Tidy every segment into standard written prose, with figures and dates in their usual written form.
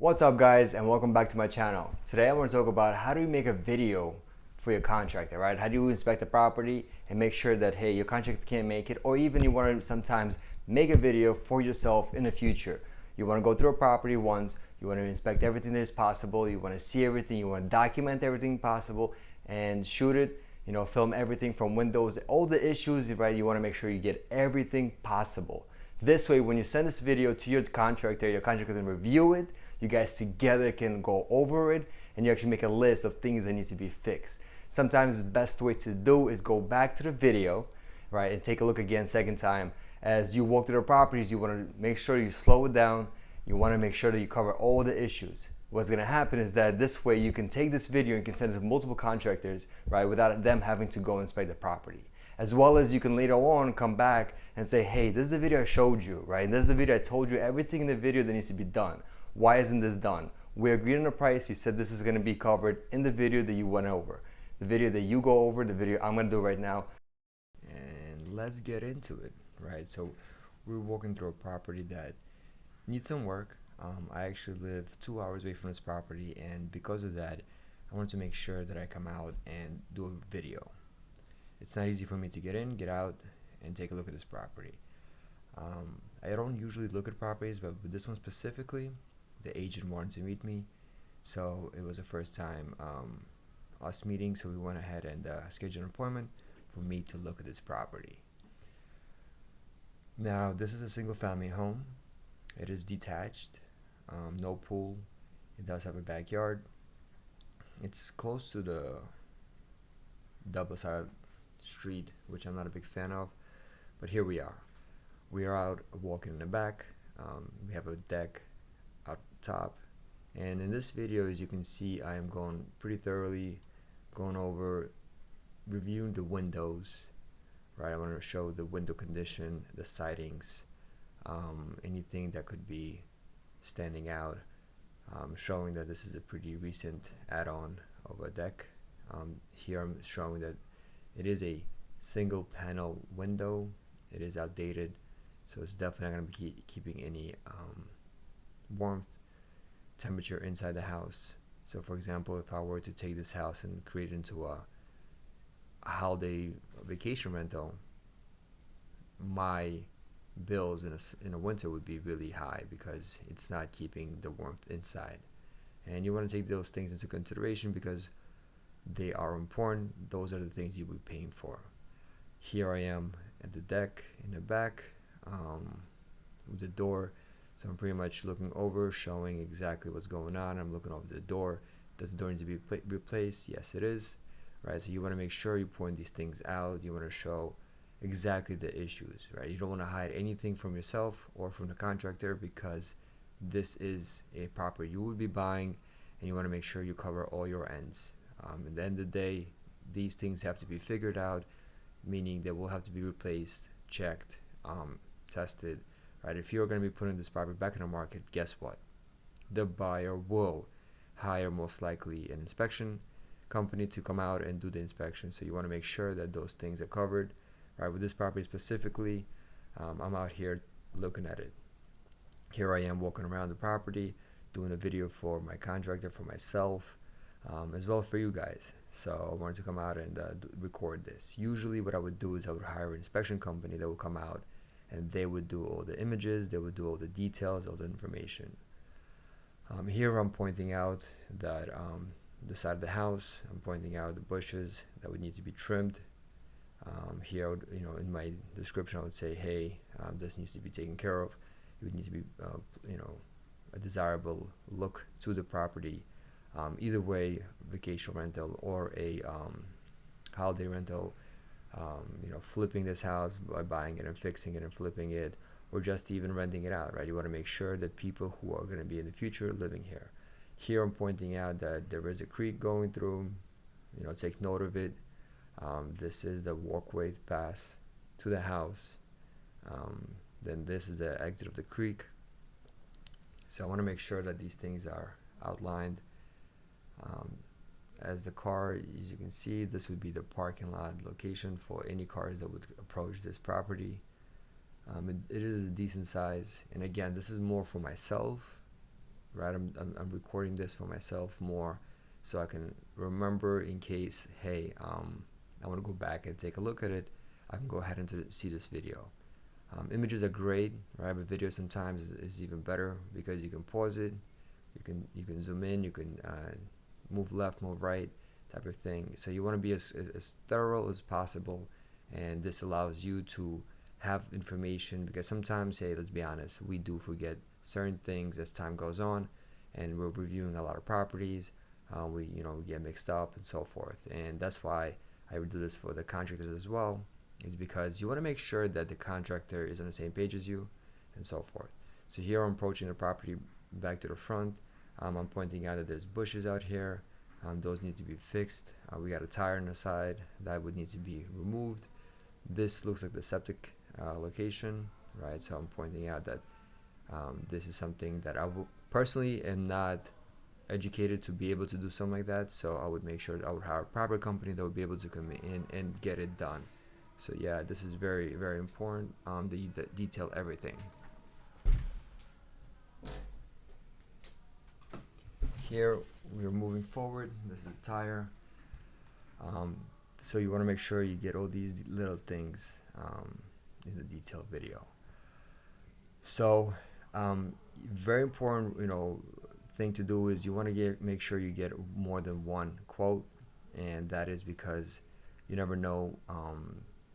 What's up guys, and welcome back to my channel. Today I want to talk about how do you make a video for your contractor, right? How do you inspect the property and make sure that, hey, your contractor can't make it, or even you want to sometimes make a video for yourself in the future. You want to go through a property once, you want to inspect everything that is possible, you want to see everything, you want to document everything possible and shoot it, film everything from windows, all the issues, right? You want to make sure you get everything possible. This way, when you send this video to your contractor can review it, you guys together can go over it, and you actually make a list of things that need to be fixed. Sometimes the best way to do is go back to the video, right, and take a look again second time. As you walk through the properties, you want to make sure you slow it down. You want to make sure that you cover all the issues. What's going to happen is that this way you can take this video and can send it to multiple contractors, right, without them having to go inspect the property. As well as you can later on come back and say, hey, this is the video I showed you, right? This is the video I told you everything in the video that needs to be done. Why isn't this done? We agreed on a price. You said this is going to be covered in the video that you went over. The video that you go over, the video I'm going to do right now. And let's get into it, right? So we're walking through a property that needs some work. I actually live 2 hours away from this property, and because of that, I wanted to make sure that I come out and do a video. It's not easy for me to get in, get out, and take a look at this property. I don't usually look at properties, but with this one specifically, the agent wanted to meet me, so it was the first time us meeting, so we went ahead and scheduled an appointment for me to look at this property. Now, this is a single family home. It is detached, no pool. It does have a backyard. It's close to the double-sided street, which I'm not a big fan of, but here we are. We are out walking in the back. We have a deck out top, and in this video, as you can see, I am going pretty thoroughly, going over, reviewing the windows, right? I want to show the window condition, the sidings, anything that could be standing out, showing that this is a pretty recent add-on of a deck. Here I'm showing that it is a single panel window. It is outdated, so it's definitely not going to be keeping any warmth, temperature inside the house. So for example, if I were to take this house and create it into a holiday vacation rental, my bills in a winter would be really high because it's not keeping the warmth inside. And you want to take those things into consideration because they are important. Those are the things you'll be paying for. Here I am at the deck in the back, with the door. So I'm pretty much looking over, showing exactly what's going on. I'm looking over the door. Does the door need to be replaced? Yes, it is. Right. So you want to make sure you point these things out. You want to show exactly the issues. Right. You don't want to hide anything from yourself or from the contractor because this is a property you would be buying, and you want to make sure you cover all your ends. At the end of the day, these things have to be figured out, meaning they will have to be replaced, checked, tested, right? If you're going to be putting this property back in the market, guess what? The buyer will hire most likely an inspection company to come out and do the inspection. So you want to make sure that those things are covered, right? With this property specifically, I'm out here looking at it. Here I am walking around the property, doing a video for my contractor, for myself, as well for you guys. So I wanted to come out and record this. Usually what I would do is I would hire an inspection company that would come out and they would do all the images, they would do all the details, all the information. Here I'm pointing out that the side of the house, I'm pointing out the bushes that would need to be trimmed. Here, in my description I would say, hey, this needs to be taken care of. It would need to be, a desirable look to the property. Either way, vacation rental or a holiday rental, flipping this house by buying it and fixing it and flipping it, or just even renting it out, right? You want to make sure that people who are going to be in the future living here. Here I'm pointing out that there is a creek going through, take note of it. This is the walkway pass to the house. Then this is the exit of the creek. So I want to make sure that these things are outlined. As the car, as you can see, this would be the parking lot location for any cars that would approach this property. It is a decent size, and again, this is more for myself right? I'm recording this for myself more so I can remember in case, hey, I want to go back and take a look at it. I can go ahead and see this video. Images are great, right? But video sometimes is even better because you can pause it, you can zoom in, you can move left, move right, type of thing. So you want to be as thorough as possible, and this allows you to have information because sometimes, hey, let's be honest, we do forget certain things as time goes on, and we're reviewing a lot of properties. We get mixed up and so forth, and that's why I would do this for the contractors as well, is because you want to make sure that the contractor is on the same page as you and so forth. So here I'm approaching the property back to the front. I'm pointing out that there's bushes out here. Those need to be fixed. We got a tire on the side that would need to be removed. This looks like the septic location, right? So I'm pointing out that this is something that I personally am not educated to be able to do something like that. So I would make sure that I would hire a proper company that would be able to come in and get it done. So yeah, this is very, very important that you detail everything. Here we're moving forward. This is a tire. So you want to make sure you get all these little things in the detailed video. So very important, thing to do is you want to make sure you get more than one quote, and that is because you never know.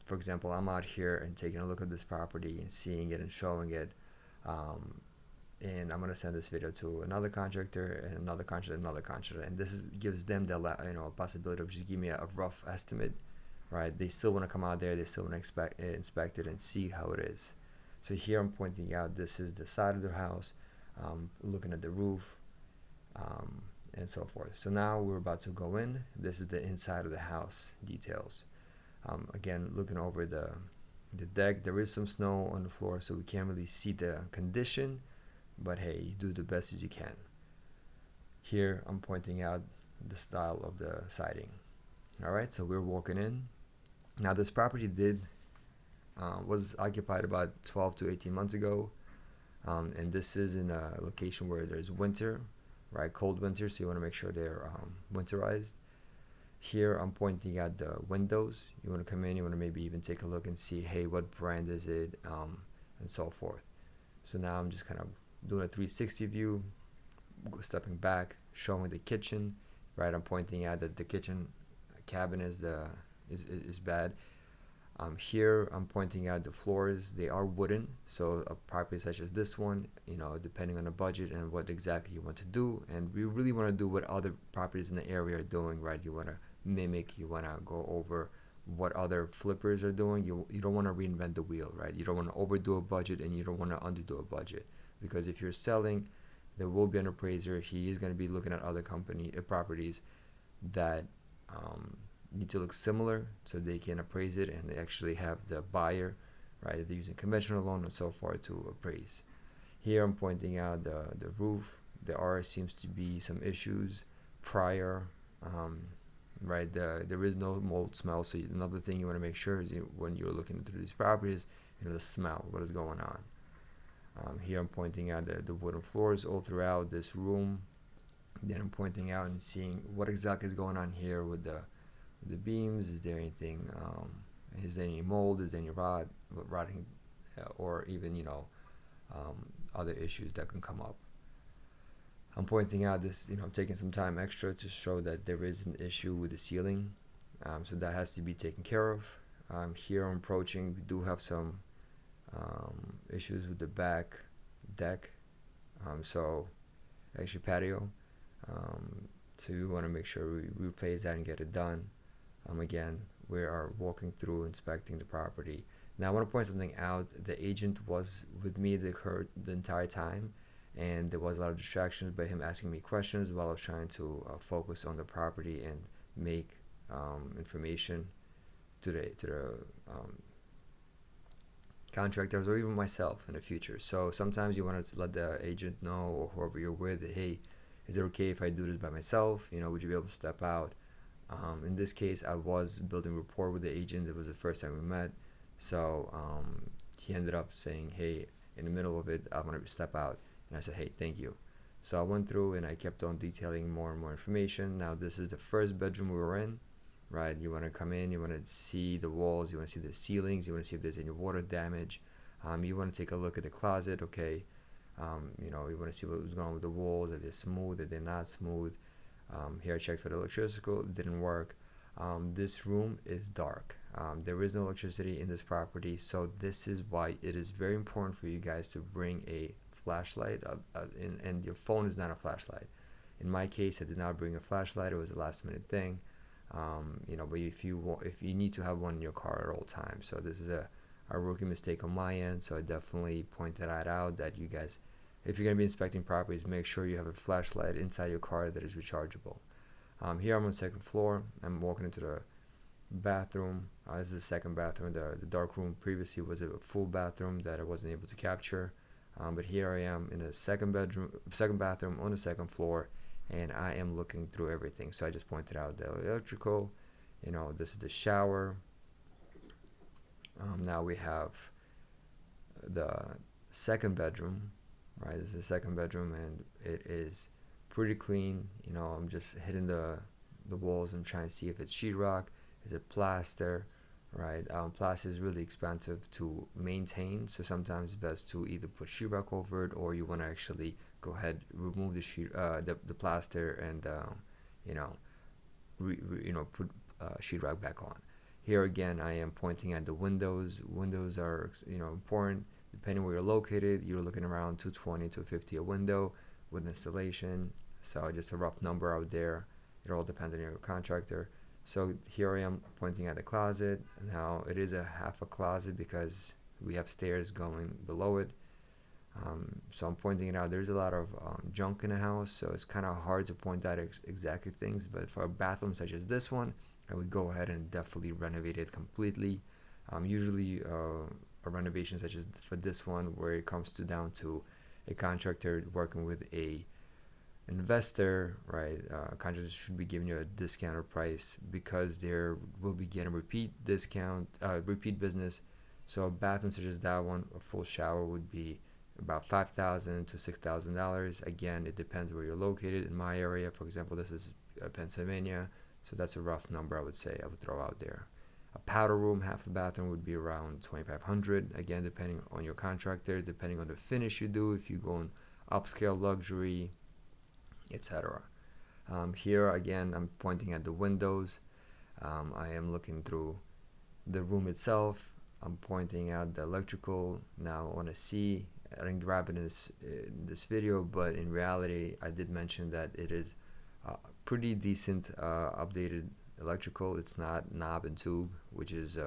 For example, I'm out here and taking a look at this property and seeing it and showing it, and I'm gonna send this video to another contractor and another contractor, and this gives them the possibility of just give me a rough estimate, right? They still want to come out there, they still want to inspect it and see how it is. So here I'm pointing out this is the side of the house, looking at the roof, and so forth. So now we're about to go in. This is the inside of the house details. Again, looking over the deck, there is some snow on the floor, so we can't really see the condition, but hey, you do the best as you can. Here I'm pointing out the style of the siding. All right, so we're walking in. Now this property was occupied about 12 to 18 months ago, and this is in a location where there's winter, right? Cold winter, so you want to make sure they're winterized. Here I'm pointing out the windows. You want to come in, you want to maybe even take a look and see, hey, what brand is it, and so forth. So now I'm just kind of doing a 360 view, stepping back, showing the kitchen, right? I'm pointing out that the kitchen cabin is bad. Here I'm pointing out the floors, they are wooden, so a property such as this one, depending on the budget and what exactly you want to do, and we really want to do what other properties in the area are doing, right? You want to mimic, you want to go over what other flippers are doing. You don't want to reinvent the wheel, right? You don't want to overdo a budget and you don't want to underdo a budget, because if you're selling, there will be an appraiser. He is going to be looking at other properties that need to look similar, so they can appraise it and they actually have the buyer, right? They're using conventional loan and so forth to appraise. Here I'm pointing out the roof. There seems to be some issues prior, right? There is no mold smell. So another thing you want to make sure is when you're looking through these properties, the smell, what is going on. Here I'm pointing out the wooden floors all throughout this room. Then I'm pointing out and seeing what exactly is going on here with the beams. Is there anything? Is there any mold? Is there any rotting, or even other issues that can come up? I'm pointing out this. I'm taking some time extra to show that there is an issue with the ceiling, so that has to be taken care of. Here I'm approaching. We do have some issues with the back deck, so actually patio. So we want to make sure we replace that and get it done. Again, we are walking through inspecting the property. Now I want to point something out. The agent was with me the entire time, and there was a lot of distractions by him asking me questions while I was trying to focus on the property and make information to the contractors or even myself in the future. So sometimes you want to let the agent know, or whoever you're with, that, hey, is it okay if I do this by myself? Would you be able to step out? In this case, I was building rapport with the agent. It was the first time we met. So he ended up saying, hey, in the middle of it, I'm going to step out. And I said, hey, thank you. So I went through and I kept on detailing more and more information. Now this is the first bedroom we were in, right? You want to come in, you want to see the walls, you want to see the ceilings, you want to see if there's any water damage. You want to take a look at the closet, okay? You want to see what was going on with the walls, if they're smooth, if they're not smooth. Here I checked for the electrical, it didn't work. This room is dark. There is no electricity in this property, so this is why it is very important for you guys to bring a flashlight, and your phone is not a flashlight. In my case, I did not bring a flashlight. It was a last minute thing. But if you need to have one in your car at all times. So this is a rookie mistake on my end. So I definitely pointed that out, that you guys, if you're gonna be inspecting properties, make sure you have a flashlight inside your car that is rechargeable. Here I'm on the second floor. I'm walking into the bathroom. This is the second bathroom. The dark room previously was a full bathroom that I wasn't able to capture. But here I am in the second bathroom on the second floor, and I am looking through everything. So I just pointed out the electrical. This is the shower. Now we have the second bedroom, right? This is the second bedroom, and it is pretty clean. I'm just hitting the walls. I'm trying to see if it's sheetrock, is it plaster, right? Plaster is really expensive to maintain, so sometimes it's best to either put sheetrock over it, or you want to actually go ahead, remove the plaster, and put sheetrock back on. Here again, I am pointing at the windows. Windows are important. Depending where you're located, you're looking around $220 to $250 a window with installation. So just a rough number out there. It all depends on your contractor. So here I am pointing at the closet. Now it is a half a closet because we have stairs going below it. So I'm pointing it out. There's a lot of junk in the house, so it's kind of hard to point out exactly things. But for a bathroom such as this one, I would go ahead and definitely renovate it completely. Usually a renovation such as for this one, where it comes down to a contractor working with a investor, right? Contractors should be giving you a discounted price because there will be getting repeat business. So a bathroom such as that one, a full shower, would be about $5,000 to $6,000. Again, it depends where you're located. In my area, for example, this is Pennsylvania, so that's a rough number I would throw out there. A powder room, half a bathroom, would be around $2,500. Again, depending on your contractor, depending on the finish you do, if you go in upscale luxury, etc. Here again, I'm pointing at the windows. I am looking through the room itself. I'm pointing out the electrical. Now I want to see. I didn't grab it in this video, but in reality, I did mention that it is pretty decent updated electrical. It's not knob and tube, which is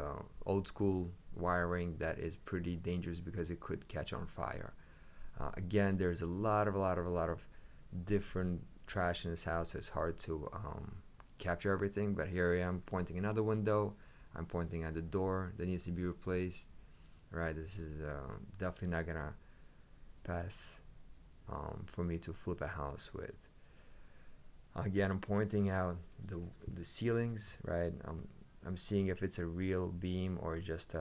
old school wiring that is pretty dangerous because it could catch on fire. Again, there's a lot of different trash in this house, so it's hard to capture everything. But here I am pointing another window. I'm pointing at the door that needs to be replaced. Right, this is definitely not gonna pass for me to flip a house with. Again, I'm pointing out the ceilings, right? I'm seeing if it's a real beam or just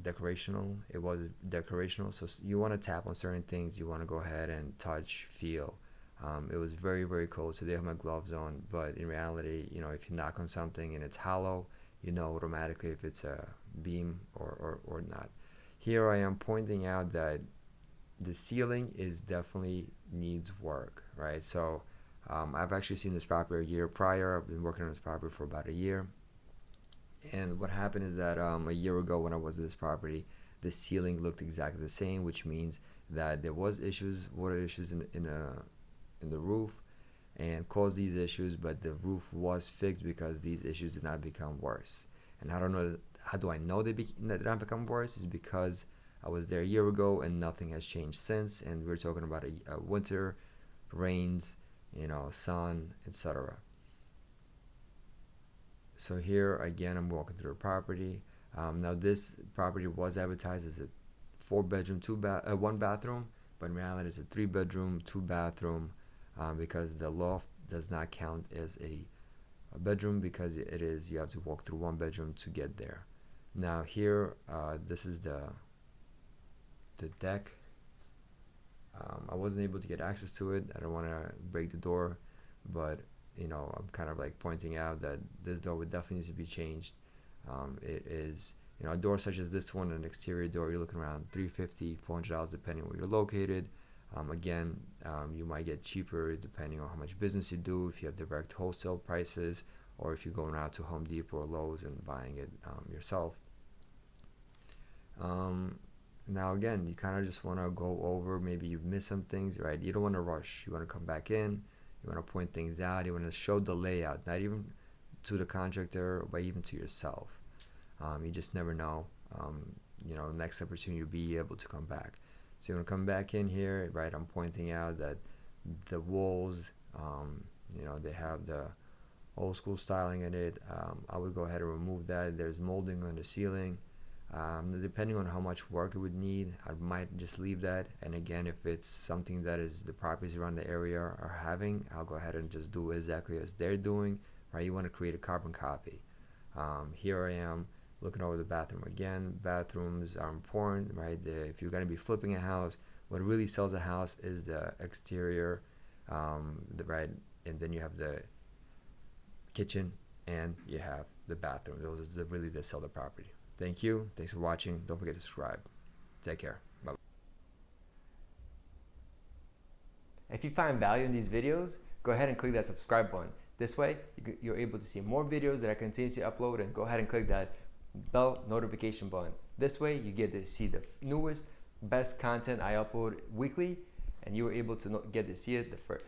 decorational. It was decorational, so you want to tap on certain things. You want to go ahead and touch, feel. It was very, very cold, so they have my gloves on. But in reality, if you knock on something and it's hollow, automatically if it's a beam or not. Here I am pointing out that the ceiling is definitely needs work, right? So I've actually seen this property a year prior. I've been working on this property for about a year. And what happened is that a year ago when I was at this property, the ceiling looked exactly the same, which means that there was water issues in the roof, and caused these issues. But the roof was fixed because these issues did not become worse. And I don't know, how do I know they did not become worse? Is because I was there a year ago and nothing has changed since. And we're talking about a winter, rains, sun, etc. So here again, I'm walking through the property. Now this property was advertised as a 4-bedroom, 1 bathroom, but in reality it's a 3-bedroom, 2-bathroom, because the loft does not count as a bedroom because you have to walk through 1 bedroom to get there. Now here, this is the deck. I wasn't able to get access to it. I don't want to break the door, but I'm kind of like pointing out that this door would definitely need to be changed. It is, a door such as this one, an exterior door, you're looking around $350, $400 depending on where you're located. Again, you might get cheaper depending on how much business you do, if you have direct wholesale prices, or if you're going out to Home Depot or Lowe's and buying it yourself. Now again, you kind of just want to go over, maybe you've missed some things, right? You don't want to rush. You want to come back in, you want to point things out, you want to show the layout, not even to the contractor, but even to yourself. You just never know, next opportunity you'll be able to come back. So you want to come back in here, right? I'm pointing out that the walls, they have the old school styling in it. I would go ahead and remove that. There's molding on the ceiling. Depending on how much work it would need, I might just leave that. And again, if it's something that is the properties around the area are having, I'll go ahead and just do exactly as they're doing, right? You want to create a carbon copy. Here I am looking over the bathroom again. Bathrooms are important, right? If you're going to be flipping a house, what really sells a house is the exterior, right? And then you have the kitchen and you have the bathroom. Those are really that sell the property. Thank you. Thanks for watching. Don't forget to subscribe. Take care. Bye. If you find value in these videos, go ahead and click that subscribe button. This way, you're able to see more videos that I continuously upload, and go ahead and click that bell notification button. This way, you get to see the newest, best content I upload weekly, and you're able to get to see it the first.